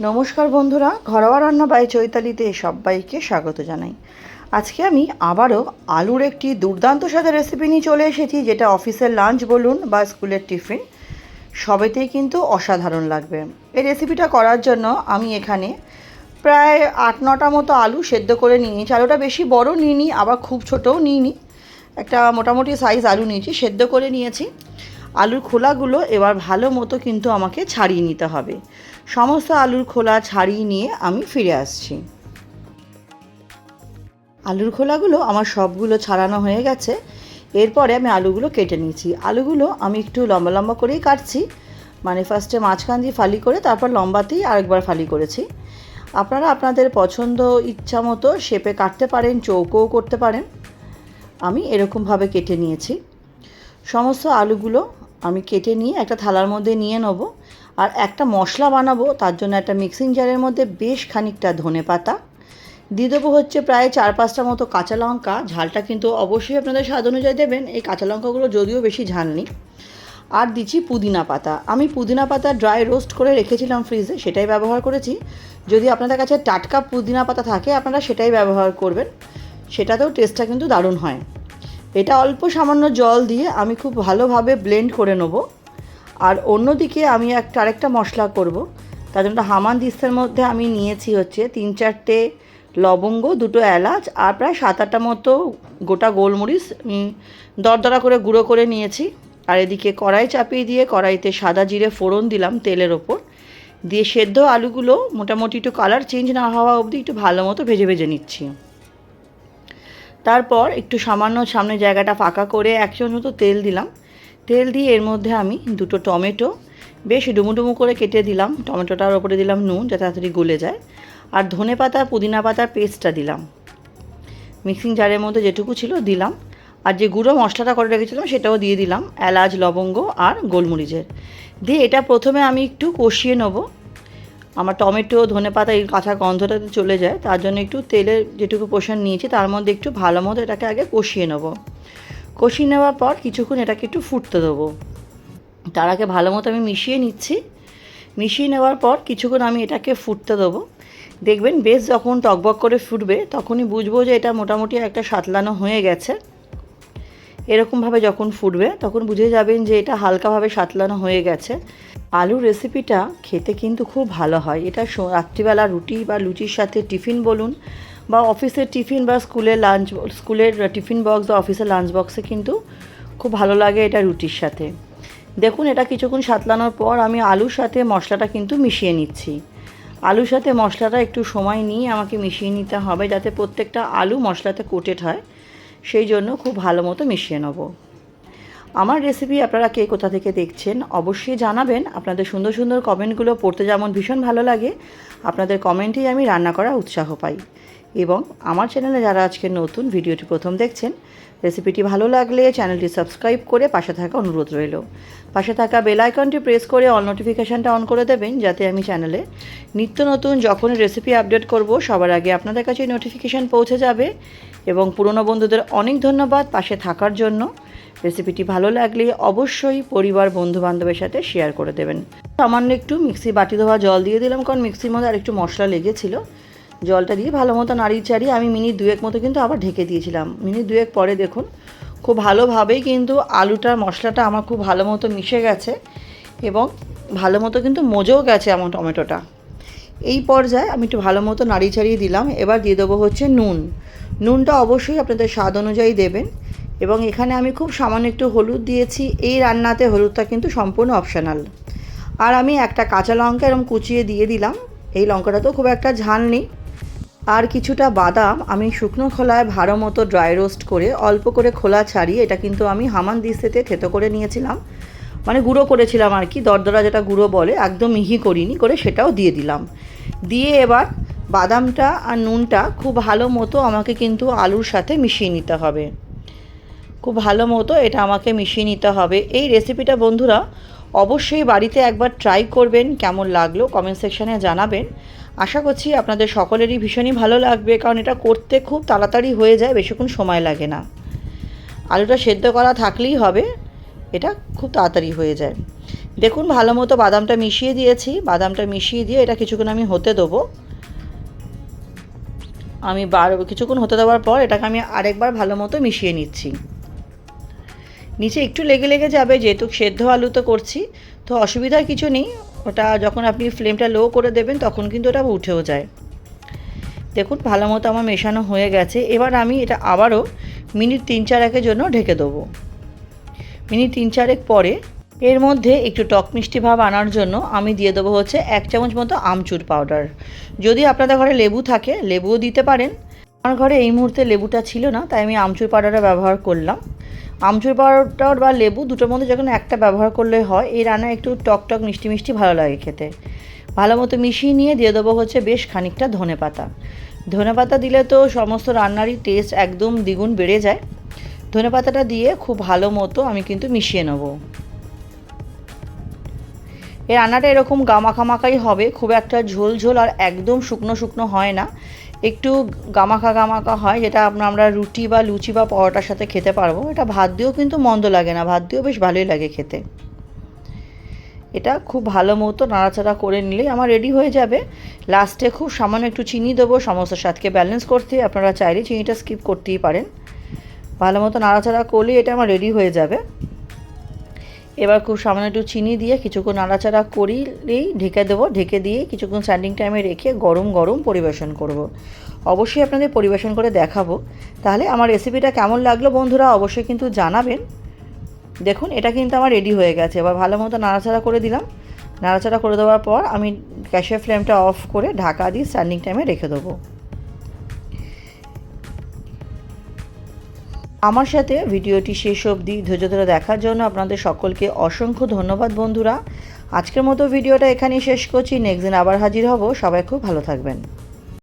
নমস্কার বন্ধুরা, ঘরোয়া রান্না বাই চৈতালিতে সবাইকে স্বাগত জানাই। আজকে আমি আবারও আলুর একটি দুর্দান্ত স্বাদের রেসিপি নিয়ে চলে এসেছি, যেটা অফিসের লাঞ্চ বলুন বা স্কুলের টিফিন সবেতেই কিন্তু অসাধারণ লাগবে। এই রেসিপিটা করার জন্য আমি এখানে প্রায় 8-9টা মতো আলু সেদ্ধ করে নিয়েছি। আলুটা বেশি বড় নিইনি, আবার খুব ছোটও নিইনি, একটা মোটামুটি সাইজ আলু নিয়েছি, সেদ্ধ করে নিয়েছি। আলুর খোলাগুলো এবার ভালো মতো কিন্তু আমাকে ছাড়িয়ে নিতে হবে। সমস্ত আলুর খোলা ছাড়িয়ে নিয়ে আমি ফিরে আসছি। আলুর খোলাগুলো আমার সবগুলো ছাড়ানো হয়ে গেছে। এরপরে আমি আলুগুলো কেটে নিয়েছি। আলুগুলো আমি একটু লম্বা লম্বা করেই কাটছি, মানে ফার্স্টে মাঝখান দিয়ে ফালি করে তারপর লম্বাতেই আরেকবার ফালি করেছি। আপনারা আপনাদের পছন্দ ইচ্ছা মতো শেপে কাটতে পারেন, চৌকোও করতে পারেন। আমি এরকমভাবে কেটে নিয়েছি। সমস্ত আলুগুলো আমি কেটে নিয়ে একটা থালার মধ্যে নিয়ে নেব। আর একটা মশলা বানাবো, তার জন্য একটা মিক্সিং জারের মধ্যে বেশ খানিকটা ধনেপাতা দিয়ে দেবো, হচ্ছে প্রায় 4-5টা মতো কাঁচা লঙ্কা। ঝালটা কিন্তু অবশ্যই আপনাদের স্বাদ অনুযায়ী দেবেন, এই কাঁচা লঙ্কাগুলো যদিও বেশি ঝাল নেই। আর দিচ্ছি পুদিনা পাতা। আমি পুদিনা পাতা ড্রাই রোস্ট করে রেখেছিলাম ফ্রিজে, সেটাই ব্যবহার করেছি। যদি আপনাদের কাছে টাটকা পুদিনা পাতা থাকে আপনারা সেটাই ব্যবহার করবেন, সেটাতেও টেস্টটা কিন্তু দারুণ হয়। এটা অল্প সামান্য জল দিয়ে আমি খুব ভালোভাবে ব্লেন্ড করে নেব। আর অন্যদিকে আমি আরেকটা মশলা করব, তার জন্য হামানদিস্তার মধ্যে আমি নিয়েছি হচ্ছে 3-4টে লবঙ্গ, 2টো এলাচ আর প্রায় 7-8টা মতো গোটা গোলমরিচ দরদরা করে গুঁড়ো করে নিয়েছি। আর এদিকে কড়াই চাপিয়ে দিয়ে কড়াইতে সাদা জিরে ফোড়ন দিলাম তেলের ওপর দিয়ে, সেদ্ধ আলুগুলো মোটামুটি একটু কালার চেঞ্জ না হওয়া অবধি একটু ভালো মতো ভেজে ভেজে নিচ্ছি। তারপর একটু সামান্য সামনে জায়গাটা ফাঁকা করে 1 চামচ মতো তেল দিলাম। তেল দিয়ে এর মধ্যে আমি 2টো টমেটো বেশ ডুমো করে কেটে দিলাম। টমেটোটার ওপরে দিলাম নুন, যাতে তাড়াতাড়ি গলে যায়। আর ধনেপাতা পুদিনা পাতার পেস্টটা দিলাম, মিক্সিং জারের মধ্যে যেটুকু ছিল দিলাম। আর যে গুঁড়ো মশলাটা করে রেখেছিলাম সেটাও দিয়ে দিলাম, এলাচ, লবঙ্গ আর গোলমরিচের। দিয়ে এটা প্রথমে আমি একটু কষিয়ে নেব। আমার টমেটো ধনেপাতা এই কাঁচা গন্ধটা চলে যায়, তার জন্য একটু তেলের যেটুকু পোর্শন নিয়েছি তার মধ্যে একটু ভালো মতো এটাকে আগে কষিয়ে নেব। কষিয়ে নেওয়ার পর কিছুক্ষণ এটাকে একটু ফুটতে দেবো। তার আগে ভালো মতো আমি মিশিয়ে নিচ্ছি। মিশিয়ে নেওয়ার পর কিছুক্ষণ আমি এটাকে ফুটতে দেবো। দেখবেন বেশ যখন টকবক করে ফুটবে তখনই বুঝবো যে এটা মোটামুটি একটা সাঁতলানো হয়ে গেছে। এরকমভাবে যখন ফুটবে তখন বুঝে যাবেন যে এটা হালকাভাবে সাঁতলানো হয়ে গেছে। আলুর রেসিপিটা খেতে কিন্তু খুব ভালো হয়। এটা রাত্রিবেলা রুটি বা লুচির সাথে টিফিন বলুন বা অফিসের টিফিন বা স্কুলের টিফিন বক্স বা অফিসের লাঞ্চ বক্সে কিন্তু খুব ভালো লাগে এটা রুটির সাথে। দেখুন এটা কিছুক্ষণ সাঁতলানোর পর আমি আলুর সাথে মশলাটা কিন্তু মিশিয়ে নিচ্ছি। আলুর সাথে মশলাটা একটু সময় নিয়ে আমাকে মিশিয়ে নিতে হবে, যাতে প্রত্যেকটা আলু মশলাতে কোটেড হয়। সেই জন্য খুব ভালো মতো মিশিয়ে নেব। আমার রেসিপি আপনারা কে কোথা থেকে দেখছেন অবশ্যই জানাবেন। আপনাদের সুন্দর সুন্দর কমেন্টগুলো পড়তে যেমন ভীষণ ভালো লাগে, আপনাদের কমেন্টেই আমি রান্না করার উৎসাহ পাই। এবং আমার চ্যানেলে যারা আজকে নতুন ভিডিওটি প্রথম দেখছেন, রেসিপিটি ভালো লাগলে চ্যানেলটি সাবস্ক্রাইব করে পাশে থাকা অনুরোধ রইল। পাশে থাকা বেল আইকনটি প্রেস করে অল নোটিফিকেশানটা অন করে দেবেন, যাতে আমি চ্যানেলে নিত্য নতুন যখন রেসিপি আপডেট করব সবার আগে আপনাদের কাছে নোটিফিকেশান পৌঁছে যাবে। এবং পুরনো বন্ধুদের অনেক ধন্যবাদ পাশে থাকার জন্য। রেসিপিটি ভালো লাগলে অবশ্যই পরিবার বন্ধুবান্ধবের সাথে শেয়ার করে দেবেন। সামান্য একটু মিক্সি বাটি ধোয়া জল দিয়ে দিলাম, কারণ মিক্সির মধ্যে আর একটু মশলা লেগেছিল। জলটা দিয়ে ভালো মতো নাড়িয়ে চাড়িয়ে আমি মিনিট 2 মতো কিন্তু আবার ঢেকে দিয়েছিলাম। মিনিট 2 পরে দেখুন খুব ভালোভাবেই কিন্তু আলুটা মশলাটা আমার খুব ভালো মতো মিশে গেছে এবং ভালো মতো কিন্তু মজেও গেছে আমার টমেটোটা। এই পর্যায়ে আমি একটু ভালো মতো নাড়িয়ে চাড়িয়ে দিলাম। এবার দিয়ে দেবো হচ্ছে নুন। নুনটা অবশ্যই আপনাদের স্বাদ অনুযায়ী দেবেন। এবং এখানে আমি খুব সামান্য একটু হলুদ দিয়েছি। এই রান্নাতে হলুদটা কিন্তু সম্পূর্ণ অপশনাল। আর আমি একটা কাঁচা লঙ্কা এরকম কুচিয়ে দিয়ে দিলাম। এই লঙ্কাটা তো খুব একটা ঝাল নেই। আর কিছুটা বাদাম আমি শুকনো খোলায় ভালো মতো ড্রাই রোস্ট করে অল্প করে খোলা ছাড়িয়ে, এটা কিন্তু আমি হামানদিস্তাতে থেতো করে নিয়েছিলাম, মানে গুঁড়ো করেছিলাম আর কি, দরদরা যেটা গুঁড়ো বলে, একদম মিহি করিনি, করে সেটাও দিয়ে দিলাম। দিয়ে এবার বাদামটা আর নুনটা খুব ভালো মতো আমাকে কিন্তু আলুর সাথে মিশিয়ে নিতে হবে। খুব ভালো মতো এটা আমাকে মিশিয়ে নিতে হবে। এই রেসিপিটা বন্ধুরা অবশ্যই বাড়িতে একবার ট্রাই করবেন, কেমন লাগলো কমেন্ট সেকশানে জানাবেন। আশা করছি আপনাদের সকলেরই ভীষণই ভালো লাগবে, কারণ এটা করতে খুব তাড়াতাড়ি হয়ে যায়, বেশিক্ষণ সময় লাগে না। আলুটা সেদ্ধ করা থাকলেই হবে, এটা খুব তাড়াতাড়ি হয়ে যায়। দেখুন ভালো মতো বাদামটা মিশিয়ে দিয়েছি। বাদামটা মিশিয়ে দিয়ে এটা কিছুক্ষণ আমি হতে দেবো। আমি কিছুক্ষণ হতে দেওয়ার পর এটাকে আমি আরেকবার ভালো মতো মিশিয়ে নিচ্ছি। নিচে একটু লেগে লেগে যাবে, যেহেতু সেদ্ধ আলু তো করছি, তো অসুবিধার কিছু নেই। ওটা যখন আপনি ফ্লেমটা লো করে দেবেন তখন কিন্তু ওটা উঠেও যায়। দেখুন ভালো মতো আমার মেশানো হয়ে গেছে। এবার আমি এটা আবারও মিনিট 3-4 জন্য ঢেকে দেবো। মিনিট 3-4 পরে এর মধ্যে একটু টক মিষ্টি ভাব আনার জন্য আমি দিয়ে দেবো হচ্ছে 1 চামচ মতো আমচুর পাউডার। যদি আপনাদের ঘরে লেবু থাকে লেবুও দিতে পারেন। আমার ঘরে এই মুহূর্তে লেবুটা ছিল না, তাই আমি আমচুর পাউডারটা ব্যবহার করলাম। আমচুর পাউডার বা লেবু দুটোর মধ্যে যখন একটা ব্যবহার করলে হয়, এই রান্না একটু টক টক মিষ্টি মিষ্টি ভালো লাগে খেতে। ভালো মতো মিশিয়ে নিয়ে দিয়ে দেবো হচ্ছে বেশ খানিকটা ধনেপাতা। ধনেপাতা দিলে তো সমস্ত রান্নারই টেস্ট একদম দ্বিগুণ বেড়ে যায়। ধনেপাতাটা দিয়ে খুব ভালো মতো আমি কিন্তু মিশিয়ে নেব। এই রান্নাটা এরকম গামাখামাখাই হবে, খুব একটা ঝোল ঝোল আর একদম শুকনো শুকনো হয় না, একটু গামাখা গামাখা হয়, যেটা আমরা রুটি বা লুচি বা পরোটার সাথে খেতে পারবো। এটা ভাত দিয়েও কিন্তু মন্দ লাগে না, ভাত দিয়েও বেশ ভালোই লাগে খেতে। এটা খুব ভালো মতো নাড়াচাড়া করে নিলেই আমার রেডি হয়ে যাবে। লাস্টে খুব সামান্য একটু চিনি দেবো সমস্ত স্বাদকে ব্যালেন্স করতে। আপনারা চাইলে চিনিটা স্কিপ করতেই পারেন। ভালো মতো নাড়াচাড়া করলেই এটা আমার রেডি হয়ে যাবে। এবার খুব সামান্য একটু চিনি দিয়ে কিছুক্ষণ নাড়াচাড়া করিলেই ঢেকে দেবো। ঢেকে দিয়ে কিছুক্ষণ স্ট্যান্ডিং টাইমে রেখে গরম গরম পরিবেশন করব। অবশ্যই আপনাদের পরিবেশন করে দেখাবো। তাহলে আমার রেসিপিটা কেমন লাগলো বন্ধুরা অবশ্যই কিন্তু জানাবেন। দেখুন এটা কিন্তু আমার রেডি হয়ে গেছে। এবার ভালো মতো নাড়াচাড়া করে দিলাম। নাড়াচাড়া করে দেওয়ার পর আমি গ্যাসের ফ্লেমটা অফ করে ঢাকা দিয়ে স্ট্যান্ডিং টাইমে রেখে দেবো। আমার সাথে ভিডিওটি শেষ অবধি ধৈর্য ধরে দেখার জন্য আপনাদের সকলকে অসংখ্য ধন্যবাদ বন্ধুরা। আজকের মতো ভিডিওটা এখানেই শেষ করছি। নেক্সট দিন আবার হাজির হব। সবাই খুব ভালো থাকবেন।